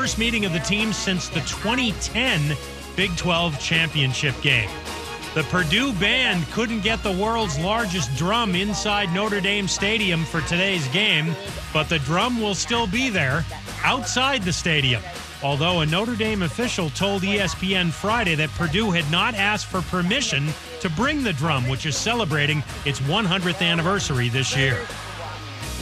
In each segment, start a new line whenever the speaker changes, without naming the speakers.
first meeting of the teams since the 2010 Big 12 championship game. The Purdue band couldn't get the world's largest drum inside Notre Dame Stadium for today's game, but the drum will still be there outside the stadium. Although a Notre Dame official told ESPN Friday that Purdue had not asked for permission to bring the drum, which is celebrating its 100th anniversary this year.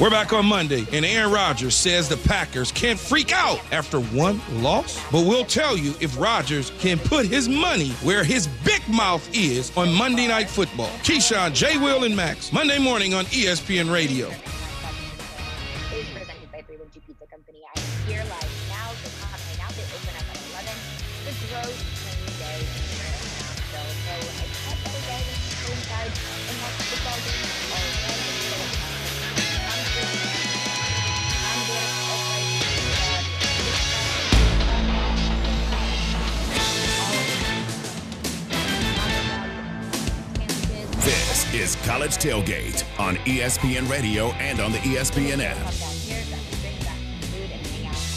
We're back on Monday, and Aaron Rodgers says the Packers can't freak out after one loss. But we'll tell you if Rodgers can put his money where his big mouth is on Monday Night Football. Keyshawn, J. Will, and Max, Monday morning on ESPN Radio.
Is presented by 312 Pizza Company. I'm here live now, so come right now. They open up at 11. The Rose Training Day here in Nashville. So it's not the day to coincide and watch football games already.
This is College Tailgate on ESPN Radio and on the ESPN app.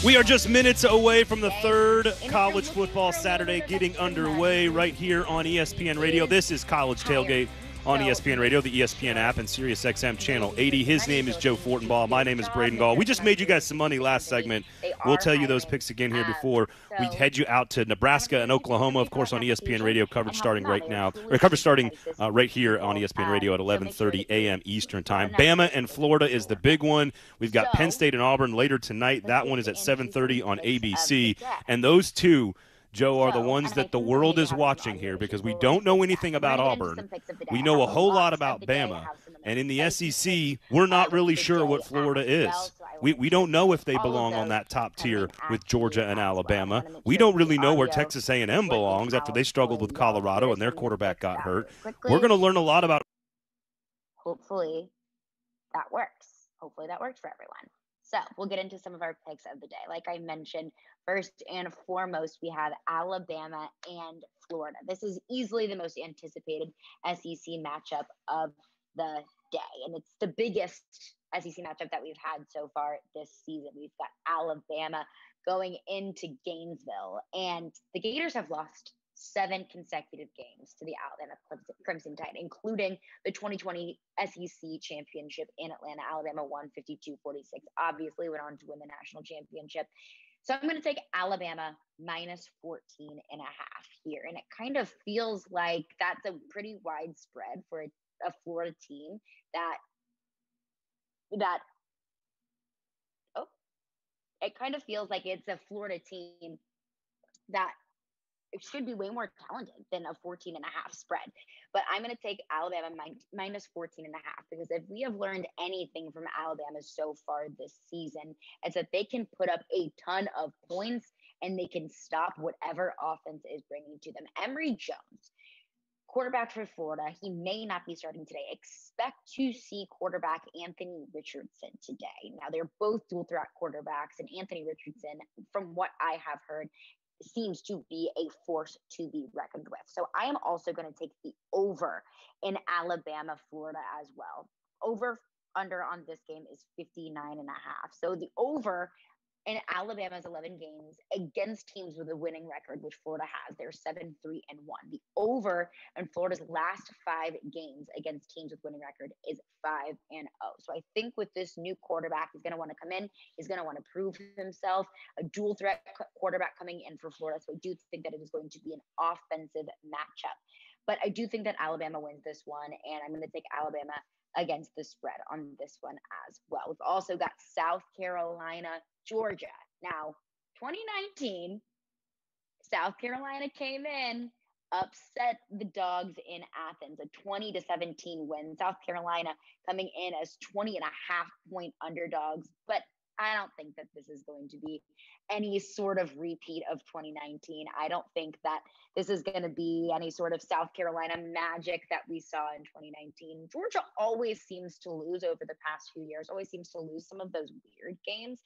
We are just minutes away from the third college football Saturday getting underway right here on ESPN Radio. This is College Tailgate on ESPN Radio, the ESPN app, and SiriusXM Channel 80. His name is Joe Fortenbaugh. My name is Braden Gall. We just made you guys some money last segment. We'll tell you those picks again here before we head you out to Nebraska and Oklahoma, of course, on ESPN Radio. Coverage starting right now, or coverage starting right here on ESPN Radio at 11:30 a.m. Eastern Time. Bama and Florida is the big one. We've got Penn State and Auburn later tonight. That one is at 7:30 on ABC. And those two, Joe, are the ones that the world is watching here because we don't know anything about Auburn. We know a whole lot about Bama. And in the SEC, we're not really sure what Florida is. We don't know if they belong on that top tier with Georgia and Alabama. We don't really know where Texas A&M belongs after they struggled with Colorado and their quarterback got hurt. We're going to learn a lot about.
Hopefully that works. Hopefully that works for everyone. So we'll get into some of our picks of the day. Like I mentioned, first and foremost, we have Alabama and Florida. This is easily the most anticipated SEC matchup of the day. And it's the biggest SEC matchup that we've had so far this season. We've got Alabama going into Gainesville. And the Gators have lost 7 consecutive games to the Alabama Crimson Tide, including the 2020 SEC championship in Atlanta. Alabama won 52-46, obviously went on to win the national championship. So I'm going to take Alabama minus 14.5 here. And it kind of feels like that's a pretty wide spread for a Florida team it kind of feels like it's a Florida team that it should be way more talented than a 14.5 spread. But I'm going to take Alabama minus 14.5 because if we have learned anything from Alabama so far this season, it's that they can put up a ton of points and they can stop whatever offense is bringing to them. Emory Jones, quarterback for Florida, he may not be starting today. Expect to see quarterback Anthony Richardson today. Now, they're both dual threat quarterbacks, and Anthony Richardson, from what I have heard, seems to be a force to be reckoned with. So I am also going to take the over in Alabama, Florida as well. Over under on this game is 59.5. So the over in Alabama's 11 games against teams with a winning record, which Florida has, they're 7-3-1. The over in Florida's last 5 games against teams with winning record is 5-0. So I think with this new quarterback, he's going to want to come in. He's going to want to prove himself. A dual threat quarterback coming in for Florida. So I do think that it is going to be an offensive matchup. But I do think that Alabama wins this one, and I'm going to take Alabama against the spread on this one as well. We've also got South Carolina, Georgia. Now, 2019, South Carolina came in, upset the Dogs in Athens, a 20-17 win. South Carolina coming in as 20.5-point underdogs, but I don't think that this is going to be any sort of repeat of 2019. I don't think that this is going to be any sort of South Carolina magic that we saw in 2019. Georgia always seems to lose over the past few years, always seems to lose some of those weird games,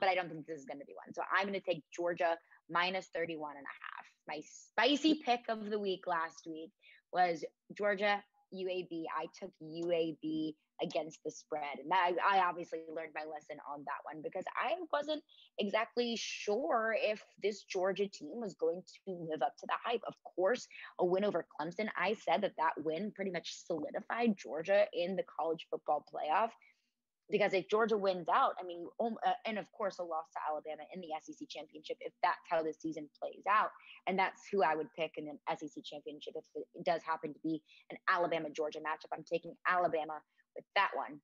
but I don't think this is going to be one. So I'm going to take Georgia minus 31.5. My spicy pick of the week last week was Georgia UAB. I took UAB against the spread. And I obviously learned my lesson on that one because I wasn't exactly sure if this Georgia team was going to live up to the hype. Of course, a win over Clemson, I said that win pretty much solidified Georgia in the college football playoff. Because if Georgia wins out, I mean, and of course a loss to Alabama in the SEC championship, if that's how the season plays out, and that's who I would pick in an SEC championship if it does happen to be an Alabama-Georgia matchup. I'm taking Alabama with that one.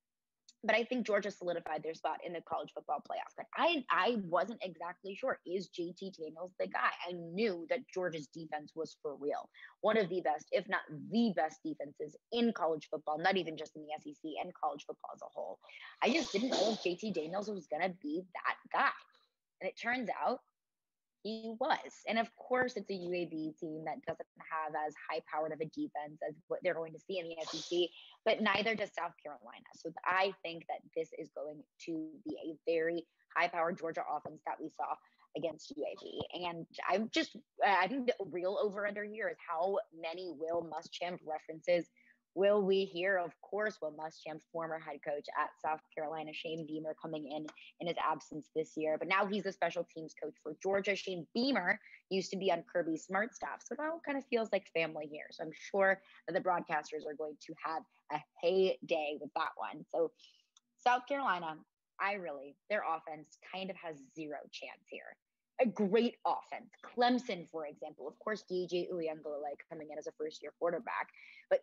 But I think Georgia solidified their spot in the college football playoff. But I wasn't exactly sure. Is JT Daniels the guy? I knew that Georgia's defense was for real. One of the best, if not the best defenses in college football, not even just in the SEC and college football as a whole. I just didn't know if JT Daniels was going to be that guy. And it turns out he was. And of course, it's a UAB team that doesn't have as high-powered of a defense as what they're going to see in the SEC, but neither does South Carolina. So I think that this is going to be a very high-powered Georgia offense that we saw against UAB. And I think the real over-under here is how many Will Muschamp references will we hear? Of course, Will Muschamp, former head coach at South Carolina, Shane Beamer coming in his absence this year, but now he's the special teams coach for Georgia. Shane Beamer used to be on Kirby Smart's staff, so it all kind of feels like family here. So I'm sure that the broadcasters are going to have a heyday with that one. So South Carolina, their offense kind of has zero chance here. A great offense. Clemson, for example, of course, DJ Uiagalelei coming in as a first-year quarterback, but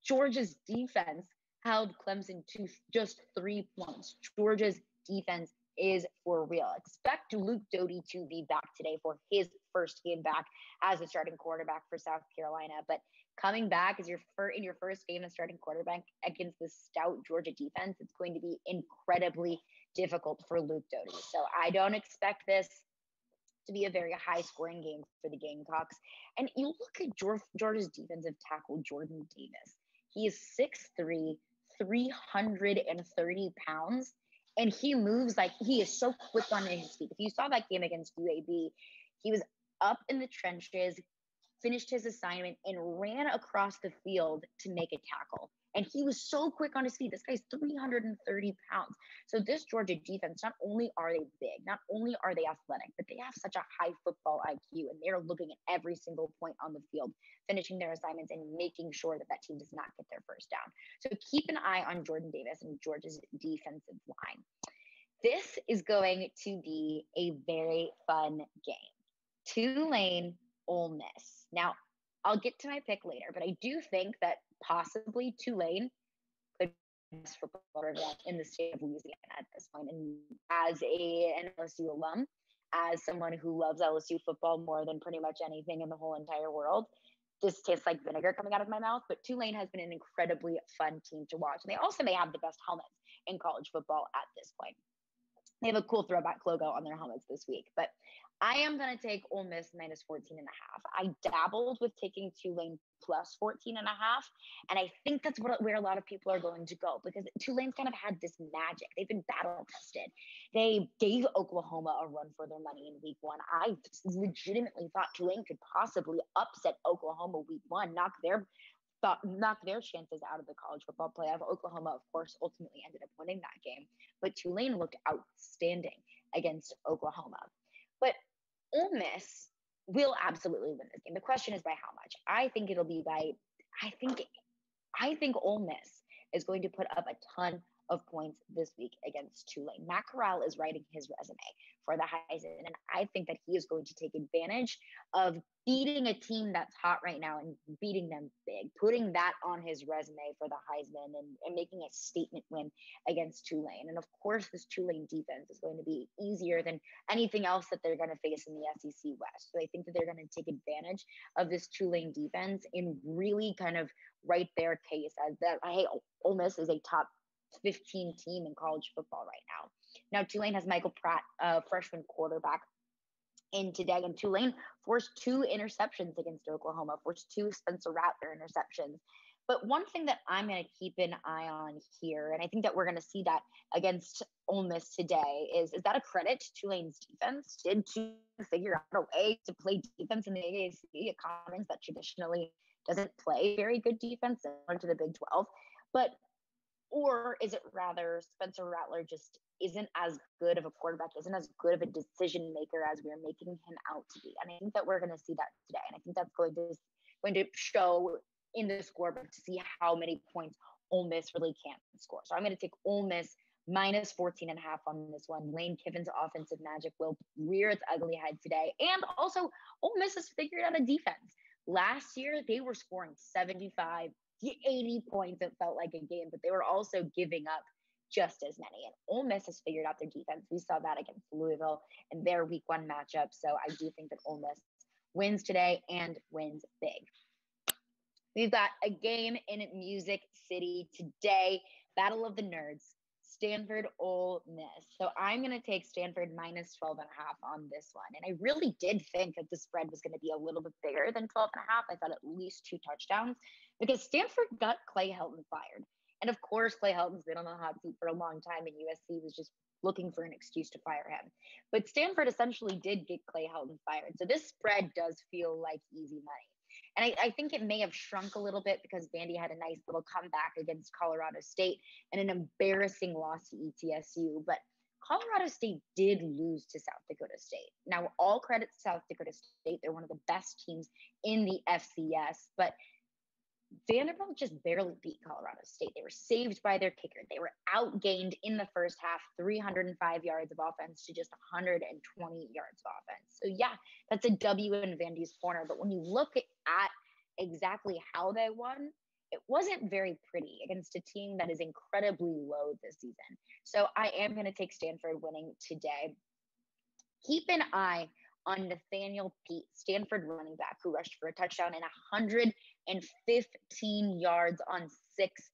Georgia's defense held Clemson to just 3 points. Georgia's defense is for real. Expect Luke Doty to be back today for his first game back as a starting quarterback for South Carolina. But coming back as in your first game as starting quarterback against the stout Georgia defense, it's going to be incredibly difficult for Luke Doty. So I don't expect this to be a very high-scoring game for the Gamecocks. And you look at Georgia's defensive tackle, Jordan Davis. He is 6'3", 330 pounds, and he moves like he is so quick on his feet. If you saw that game against UAB, he was up in the trenches, finished his assignment, and ran across the field to make a tackle. And he was so quick on his feet. This guy's 330 pounds. So this Georgia defense, not only are they big, not only are they athletic, but they have such a high football IQ, and they're looking at every single point on the field, finishing their assignments and making sure that team does not get their first down. So keep an eye on Jordan Davis and Georgia's defensive line. This is going to be a very fun game. Tulane, Ole Miss. Now, I'll get to my pick later, but I do think that possibly Tulane could be the best football program in the state of Louisiana at this point. And as an LSU alum, as someone who loves LSU football more than pretty much anything in the whole entire world, this tastes like vinegar coming out of my mouth. But Tulane has been an incredibly fun team to watch. And they also may have the best helmets in college football at this point. They have a cool throwback logo on their helmets this week. But I am going to take Ole Miss minus 14.5. I dabbled with taking Tulane plus 14.5. And I think that's where a lot of people are going to go because Tulane's kind of had this magic. They've been battle tested. They gave Oklahoma a run for their money in week 1. I legitimately thought Tulane could possibly upset Oklahoma week 1, knock their chances out of the college football playoff. Oklahoma, of course, ultimately ended up winning that game. But Tulane looked outstanding against Oklahoma. But Ole Miss will absolutely win this game. The question is by how much. I think it'll be by I think Ole Miss is going to put up a ton of points this week against Tulane. Matt Corral is writing his resume for the Heisman, and I think that he is going to take advantage of beating a team that's hot right now and beating them big, putting that on his resume for the Heisman and making a statement win against Tulane. And of course, this Tulane defense is going to be easier than anything else that they're going to face in the SEC West. So I think that they're going to take advantage of this Tulane defense and really kind of write their case as that, hey, Ole Miss is a top 15 team in college football right now. Now, Tulane has Michael Pratt, freshman quarterback, in today, and Tulane forced 2 interceptions against Oklahoma, forced 2 Spencer Rattler interceptions. But one thing that I'm going to keep an eye on here, and I think that we're going to see that against Ole Miss today, is that a credit to Tulane's defense? Did to figure out a way to play defense in the AAC, a conference that traditionally doesn't play very good defense, similar to the Big 12? But Or is it rather Spencer Rattler just isn't as good of a quarterback, isn't as good of a decision maker as we're making him out to be? And I think that we're going to see that today. And I think that's going to show in the scoreboard to see how many points Ole Miss really can't score. So I'm going to take Ole Miss minus 14.5 on this one. Lane Kiffin's offensive magic will rear its ugly head today. And also, Ole Miss has figured out a defense. Last year, they were scoring 75, 80 points. It felt like a game, but they were also giving up just as many. And Ole Miss has figured out their defense. We saw that against Louisville in their week 1 matchup. So I do think that Ole Miss wins today and wins big. We've got a game in Music City today. Battle of the Nerds. Stanford, Ole Miss. So I'm going to take Stanford minus 12.5 on this one. And I really did think that the spread was going to be a little bit bigger than 12.5. I thought at least 2 touchdowns because Stanford got Clay Helton fired. And of course, Clay Helton's been on the hot seat for a long time, and USC was just looking for an excuse to fire him. But Stanford essentially did get Clay Helton fired. So this spread does feel like easy money. And I think it may have shrunk a little bit because Vandy had a nice little comeback against Colorado State and an embarrassing loss to ETSU. But Colorado State did lose to South Dakota State. Now, all credit to South Dakota State. They're one of the best teams in the FCS. But Vanderbilt just barely beat Colorado State. They were saved by their kicker. They were outgained in the first half, 305 yards of offense to just 120 yards of offense. So yeah, that's a W in Vandy's corner. But when you look at exactly how they won, it wasn't very pretty against a team that is incredibly low this season. So I am going to take Stanford winning today. Keep an eye on Nathaniel Pete, Stanford running back, who rushed for a touchdown and 115 yards on 6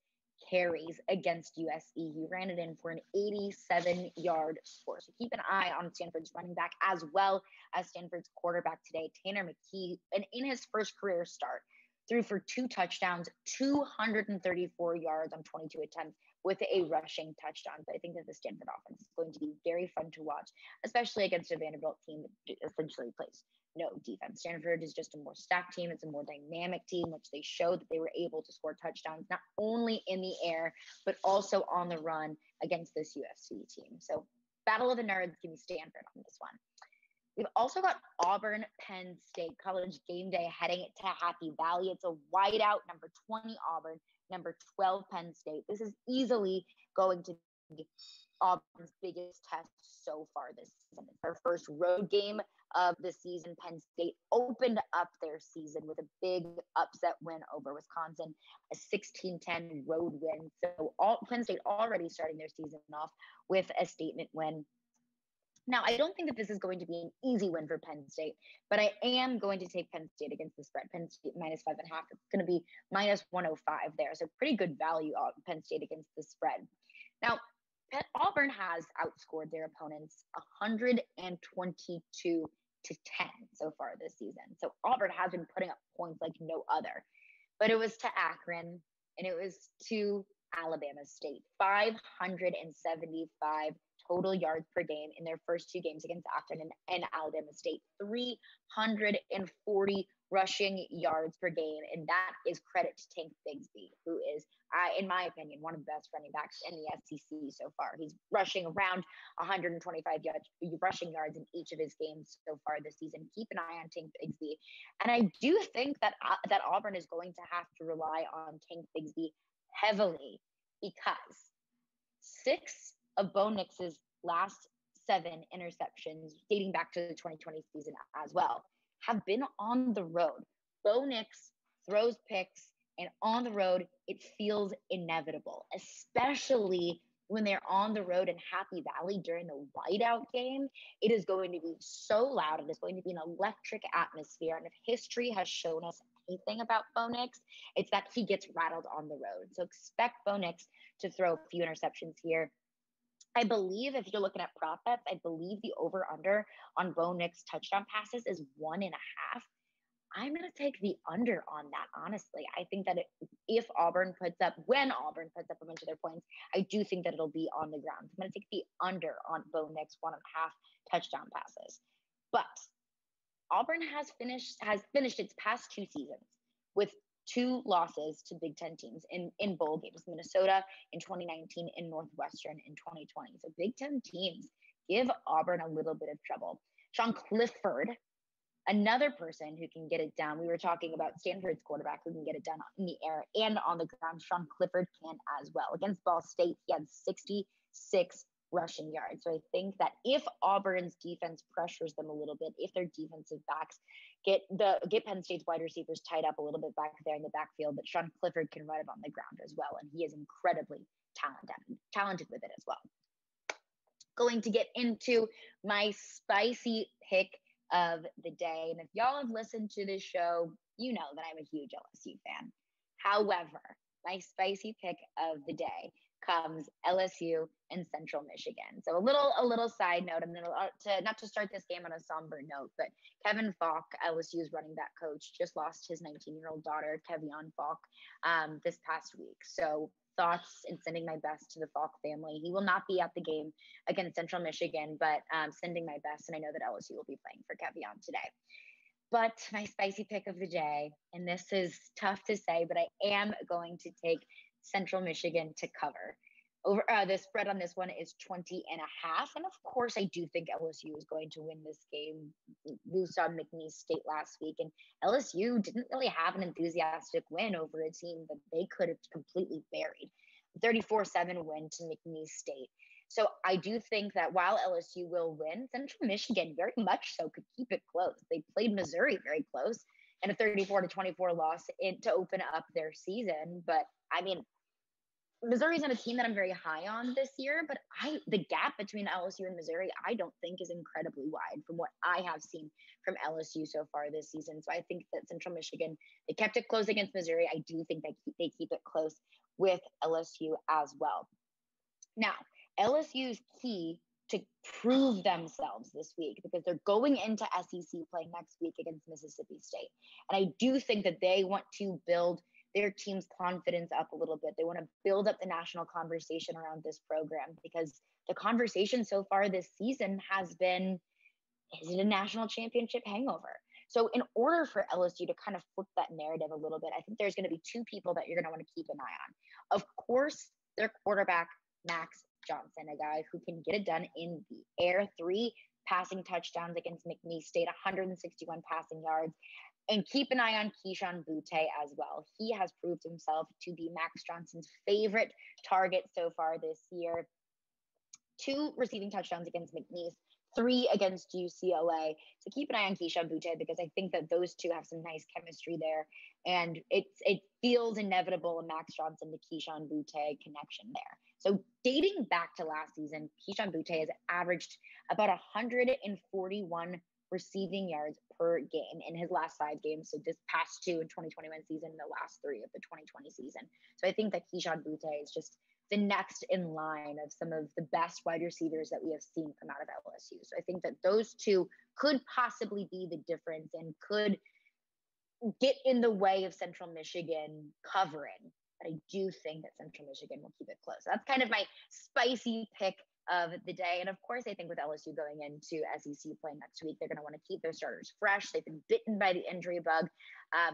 carries against USC. He ran it in for an 87-yard score. So keep an eye on Stanford's running back as well as Stanford's quarterback today, Tanner McKee. And in his first career start, threw for 2 touchdowns, 234 yards on 22 attempts with a rushing touchdown. But I think that the Stanford offense is going to be very fun to watch, especially against a Vanderbilt team that essentially plays no defense. Stanford is just a more stacked team. It's a more dynamic team, which they showed that they were able to score touchdowns, not only in the air, but also on the run against this USC team. So Battle of the Nerds, give me Stanford on this one. We've also got Auburn, Penn State, College game day heading to Happy Valley. It's a whiteout, number 20 Auburn, number 12 Penn State. This is easily going to be Auburn's biggest test so far this season. It's their first road game of the season. Penn State opened up their season with a big upset win over Wisconsin, a 16-10 road win. So Penn State already starting their season off with a statement win. Now, I don't think that this is going to be an easy win for Penn State, but I am going to take Penn State against the spread. Penn State minus 5.5. It's going to be minus 105 there. So pretty good value on Penn State against the spread. Now, Auburn has outscored their opponents 122 to 10 so far this season. So Auburn has been putting up points like no other. But it was to Akron and it was to Alabama State. 575 total yards per game in their first 2 games against Akron and Alabama State. 340 rushing yards per game. And that is credit to Tank Bigsby, who is, in my opinion, one of the best running backs in the SEC so far. He's rushing around 125 rushing yards in each of his games so far this season. Keep an eye on Tank Bigsby. And I do think that Auburn is going to have to rely on Tank Bigsby heavily because 6 of Bo Nix's last 7 interceptions dating back to the 2020 season as well have been on the road. Bo Nix throws picks, and on the road, it feels inevitable, especially when they're on the road in Happy Valley during the whiteout game. It is going to be so loud. It is going to be an electric atmosphere. And if history has shown us anything about Bo Nix, it's that he gets rattled on the road. So expect Bo Nix to throw a few interceptions here. I believe if you're looking at prop bets, I believe the over-under on Bo Nix touchdown passes is 1.5. I'm going to take the under on that, honestly. I think that when Auburn puts up a bunch of their points, I do think that it'll be on the ground. I'm going to take the under on Bo Nix 1.5 touchdown passes. But Auburn has finished its past 2 seasons with 2 losses to Big Ten teams in bowl games, Minnesota in 2019 and Northwestern in 2020. So Big Ten teams give Auburn a little bit of trouble. Sean Clifford, another person who can get it done. We were talking about Stanford's quarterback who can get it done in the air and on the ground. Sean Clifford can as well. Against Ball State, he had 66 rushing yards. So I think that if Auburn's defense pressures them a little bit, if their defensive backs get Penn State's wide receivers tied up a little bit back there in the backfield, that Sean Clifford can run it on the ground as well. And he is incredibly talented with it as well. Going to get into my spicy pick of the day. And if y'all have listened to this show, you know that I'm a huge LSU fan. However, my spicy pick of the day comes LSU and Central Michigan. So a little side note, I'm gonna not to start this game on a somber note, but Kevin Falk, LSU's running back coach, just lost his 19-year-old daughter, Kevion Falk, this past week. So thoughts and sending my best to the Falk family. He will not be at the game against Central Michigan, but sending my best, and I know that LSU will be playing for Kevion today. But my spicy pick of the day, and this is tough to say, but I am going to take Central Michigan to cover. Over the spread on this one is 20.5. And of course, I do think LSU is going to win this game. We saw McNeese State last week, and LSU didn't really have an enthusiastic win over a team that they could have completely buried. 34-7 win to McNeese State. So I do think that while LSU will win, Central Michigan very much so could keep it close. They played Missouri very close and a 34-24 loss to open up their season. But I mean, Missouri's not a team that I'm very high on this year, but the gap between LSU and Missouri, I don't think is incredibly wide from what I have seen from LSU so far this season. So I think that Central Michigan, they kept it close against Missouri. I do think that they keep it close with LSU as well. Now, LSU's key to prove themselves this week, because they're going into SEC play next week against Mississippi State. And I do think that they want to build their team's confidence up a little bit. They want to build up the national conversation around this program, because the conversation so far this season has been, is it a national championship hangover? So in order for LSU to kind of flip that narrative a little bit, I think there's going to be 2 people that you're going to want to keep an eye on. Of course, their quarterback, Max Johnson, a guy who can get it done in the air. 3 passing touchdowns against McNeese State, 161 passing yards. And keep an eye on Keyshawn Butte as well. He has proved himself to be Max Johnson's favorite target so far this year. 2 receiving touchdowns against McNeese, 3 against UCLA. So keep an eye on Keyshawn Butte, because I think that those 2 have some nice chemistry there. And it feels inevitable a Max Johnson to Keyshawn Butte connection there. So dating back to last season, Keyshawn Butte has averaged about 141 receiving yards per game in his last 5 games. So this past 2 in 2021 season, the last 3 of the 2020 season. So I think that Keyshawn Butte is just the next in line of some of the best wide receivers that we have seen come out of LSU. So I think that those 2 could possibly be the difference and could get in the way of Central Michigan covering. But I do think that Central Michigan will keep it close. So that's kind of my spicy pick of the day. And of course, I think with LSU going into SEC play next week, they're going to want to keep their starters fresh. They've been bitten by the injury bug.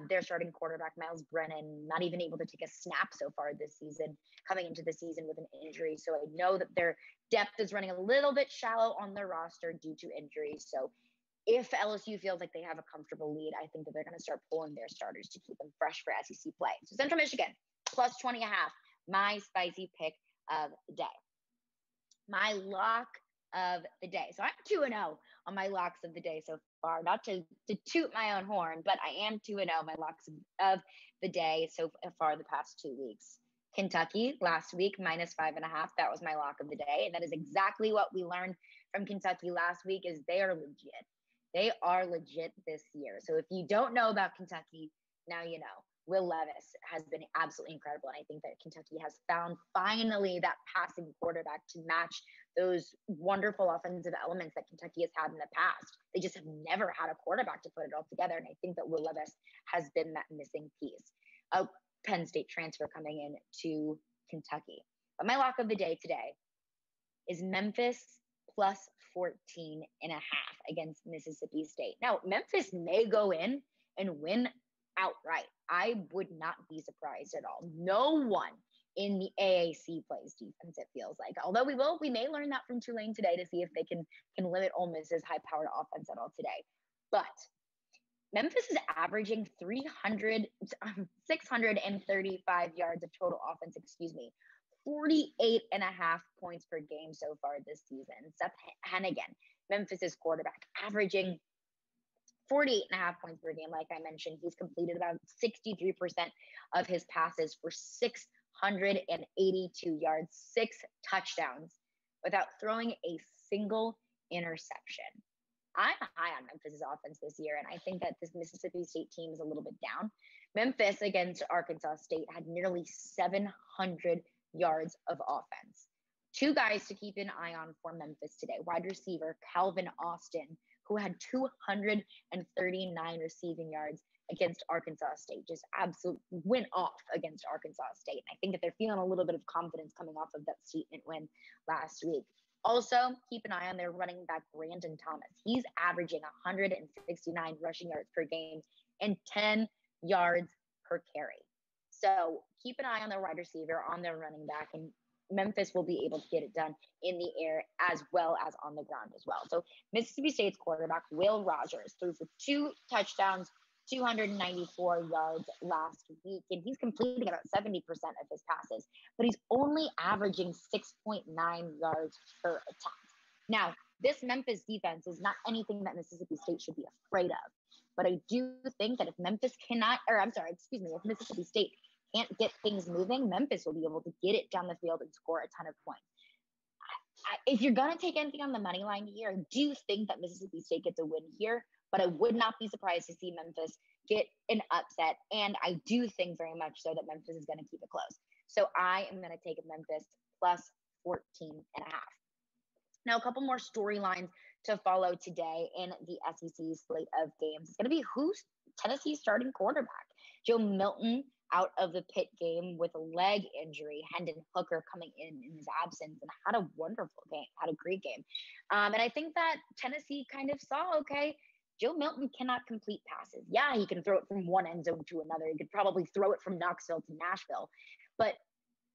Their starting quarterback, Miles Brennan, not even able to take a snap so far this season, coming into the season with an injury. So I know that their depth is running a little bit shallow on their roster due to injuries. So if LSU feels like they have a comfortable lead, I think that they're going to start pulling their starters to keep them fresh for SEC play. So Central Michigan, plus 20.5, my spicy pick of the day. My lock of the day. So I'm 2-0 on my locks of the day so far. Not to toot my own horn, but I am 2-0 my locks of the day so far the past 2 weeks. Kentucky last week, -5.5. That was my lock of the day. And that is exactly what we learned from Kentucky last week, is they are legit. They are legit this year. So if you don't know about Kentucky, now you know. Will Levis has been absolutely incredible. And I think that Kentucky has found finally that passing quarterback to match those wonderful offensive elements that Kentucky has had in the past. They just have never had a quarterback to put it all together. And I think that Will Levis has been that missing piece. A Penn State transfer coming in to Kentucky. But my lock of the day today is Memphis plus 14.5 against Mississippi State. Now, Memphis may go in and win outright. I would not be surprised at all. No one in the AAC plays defense, it feels like. Although we may learn that from Tulane today to see if they can limit Ole Miss's high-powered offense at all today. But Memphis is averaging 635 yards of total offense, 48.5 points per game so far this season. Seth Hennigan, Memphis's quarterback, averaging 48.5 points per game. Like I mentioned, he's completed about 63% of his passes for 682 yards, 6 touchdowns without throwing a single interception. I'm high on Memphis' offense this year, and I think that this Mississippi State team is a little bit down. Memphis against Arkansas State had nearly 700 yards of offense. 2 guys to keep an eye on for Memphis today. Wide receiver Calvin Austin, who had 239 receiving yards against Arkansas State, just absolutely went off against Arkansas State. And I think that they're feeling a little bit of confidence coming off of that statement win last week. Also, keep an eye on their running back, Brandon Thomas. He's averaging 169 rushing yards per game and 10 yards per carry. So keep an eye on their wide receiver, on their running back, and Memphis will be able to get it done in the air as well as on the ground as well. So Mississippi State's quarterback, Will Rogers, threw for 2 touchdowns, 294 yards last week, and he's completing about 70% of his passes, but he's only averaging 6.9 yards per attempt. Now, this Memphis defense is not anything that Mississippi State should be afraid of, but I do think that if Mississippi State can't get things moving, Memphis will be able to get it down the field and score a ton of points. If you're going to take anything on the money line here, I do think that Mississippi State gets a win here, but I would not be surprised to see Memphis get an upset. And I do think very much so that Memphis is going to keep it close. So I am going to take Memphis plus 14.5. Now, a couple more storylines to follow today in the SEC slate of games. It's going to be who's Tennessee's starting quarterback. Joe Milton out of the Pitt game with a leg injury. Hendon Hooker coming in his absence and had a wonderful game, had a great game. And I think that Tennessee kind of saw, okay, Joe Milton cannot complete passes. Yeah, he can throw it from one end zone to another. He could probably throw it from Knoxville to Nashville, but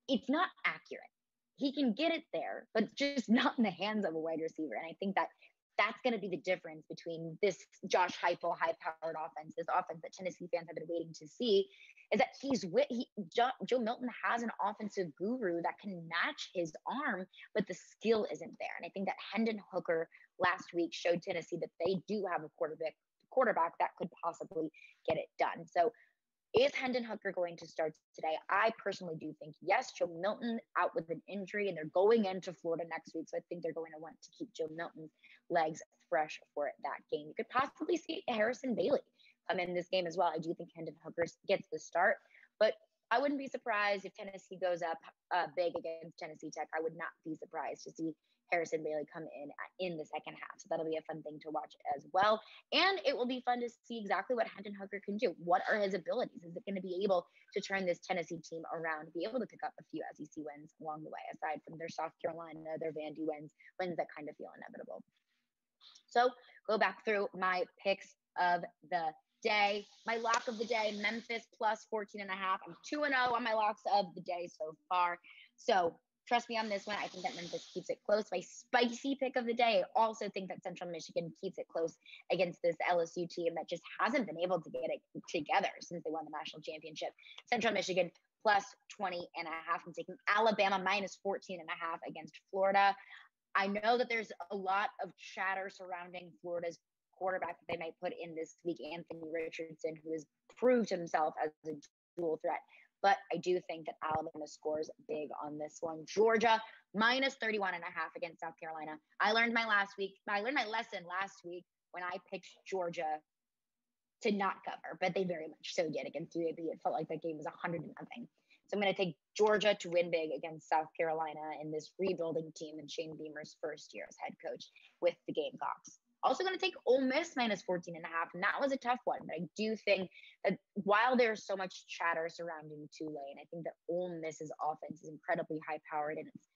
it's not accurate. He can get it there, but just not in the hands of a wide receiver. And I think that that's going to be the difference between this Josh Heupel high-powered offense, this offense that Tennessee fans have been waiting to see, is that Joe Milton has an offensive guru that can match his arm, but the skill isn't there. And I think that Hendon Hooker last week showed Tennessee that they do have a quarterback that could possibly get it done. So is Hendon Hooker going to start today? I personally do think yes. Joe Milton out with an injury, and they're going into Florida next week, so I think they're going to want to keep Joe Milton's legs fresh for that game. You could possibly see Harrison Bailey come in this game as well. I do think Hendon Hooker gets the start, but I wouldn't be surprised if Tennessee goes up big against Tennessee Tech. I would not be surprised to see Harrison Bailey come in the second half. So that'll be a fun thing to watch as well. And it will be fun to see exactly what Hendon Hooker can do. What are his abilities? Is it going to be able to turn this Tennessee team around, be able to pick up a few SEC wins along the way, aside from their South Carolina, their Vandy wins that kind of feel inevitable. So go back through my picks of the day. My lock of the day, Memphis plus 14.5. I'm 2-0 on my locks of the day so far. So trust me on this one. I think that Memphis keeps it close. My spicy pick of the day, I also think that Central Michigan keeps it close against this LSU team that just hasn't been able to get it together since they won the national championship. Central Michigan plus 20.5. I'm taking Alabama minus 14.5 against Florida. I know that there's a lot of chatter surrounding Florida's quarterback that they might put in this week, Anthony Richardson, who has proved himself as a dual threat. But I do think that Alabama scores big on this one. Georgia minus 31.5 against South Carolina. I learned my lesson last week when I picked Georgia to not cover, but they very much so did against UAB. It felt like that game was 100-0. So I'm going to take Georgia to win big against South Carolina in this rebuilding team and Shane Beamer's first year as head coach with the Gamecocks. Also going to take Ole Miss minus 14.5, and that was a tough one. But I do think that while there's so much chatter surrounding Tulane, I think that Ole Miss's offense is incredibly high-powered, and it's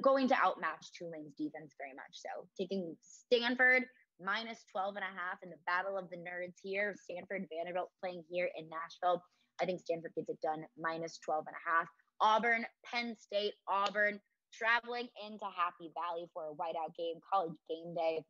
going to outmatch Tulane's defense very much. So taking Stanford minus 12.5 in the battle of the nerds here. Stanford, Vanderbilt playing here in Nashville. I think Stanford gets it done, minus 12.5. Auburn, Penn State, Auburn traveling into Happy Valley for a whiteout game, college game day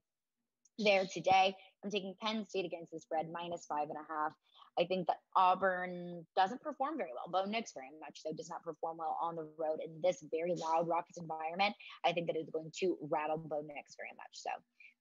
there today. I'm taking Penn State against the spread, minus 5.5. I think that Auburn doesn't perform very well. Bo Nix very much so does not perform well on the road in this very loud Rockets environment. I think that is going to rattle Bo Nix very much so.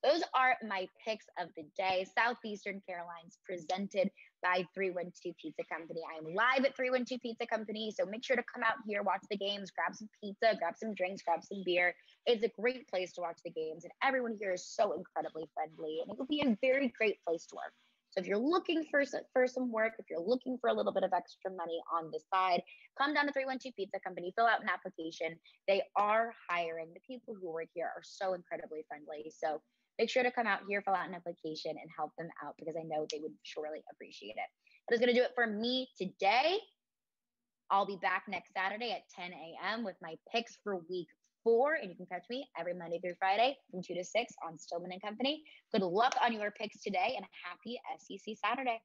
Those are my picks of the day. Southeastern CaroLINES presented by 312 Pizza Company. I am live at 312 Pizza Company, so make sure to come out here, watch the games, grab some pizza, grab some drinks, grab some beer. It's a great place to watch the games, and everyone here is so incredibly friendly, and it will be a very great place to work. So if you're looking for some work, if you're looking for a little bit of extra money on the side, come down to 312 Pizza Company, fill out an application. They are hiring. The people who work here are so incredibly friendly. So make sure to come out here, fill out an application, and help them out because I know they would surely appreciate it. That is going to do it for me today. I'll be back next Saturday at 10 a.m. with my picks for week 4, and you can catch me every Monday through Friday from 2 to 6 on Stillman & Company. Good luck on your picks today, and happy SEC Saturday.